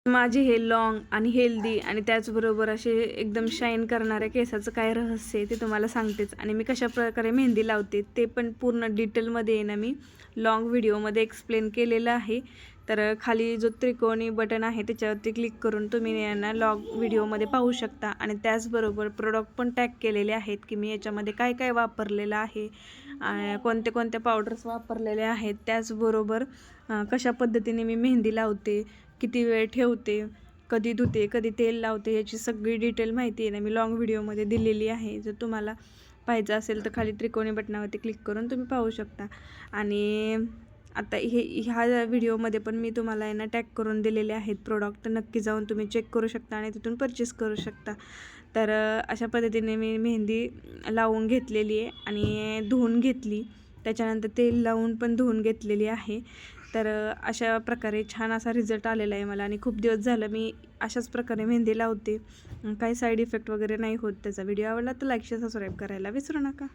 माझे हे लाँग आणि हेल्दी आणि त्याचबरोबर असे एकदम शाईन करणाऱ्या केसाचं काय रहस्य आहे ते तुम्हाला सांगतेच. आणि मी कशा प्रकारे मेहंदी लावते ते पण पूर्ण डिटेलमध्ये आहे ना मी लाँग व्हिडिओमध्ये एक्सप्लेन केलेलं आहे. तर खाली जो त्रिकोणी बटन आहे त्याच्यावरती क्लिक करून तुम्ही यांना लाँग व्हिडिओमध्ये पाहू शकता. आणि त्याचबरोबर प्रोडक्ट पण टॅग केलेले आहेत की मी याच्यामध्ये काय काय वापरलेलं आहे, कोणते कोणते पावडर्स वापरलेले आहेत, त्याचबरोबर कशा पद्धतीने मी मेहंदी लावते, किती वेळ ठेवते, कधी धुते, कधी तेल लावते, याची सगळी डिटेल माहिती आहे ना मी लाँग व्हिडिओमध्ये दिलेली आहे. जर तुम्हाला पाहिजे असेल तर खाली त्रिकोणी बटनावरती क्लिक करून तुम्ही पाहू शकता. आणि आता ह्या व्हिडिओमध्ये पण मी तुम्हाला यांना टॅग करून दिलेले आहेत प्रोडक्ट, तर नक्की जाऊन तुम्ही चेक करू शकता आणि तिथून परचेस करू शकता. तर अशा पद्धतीने मी मेहंदी लावून घेतलेली आहे आणि धुवून घेतली, त्याच्यानंतर तेल लावून पण धुवून घेतलेली आहे. तर अशा प्रकारे छान असा रिझल्ट आलेला आहे मला आणि खूप दिवस झालं मी अशाच प्रकारे मेहंदी लावते. काही साईड इफेक्ट वगैरे नाही होत. त्याचा व्हिडिओ आवडला तर लाईक शेअर सबस्क्राईब करायला विसरू नका.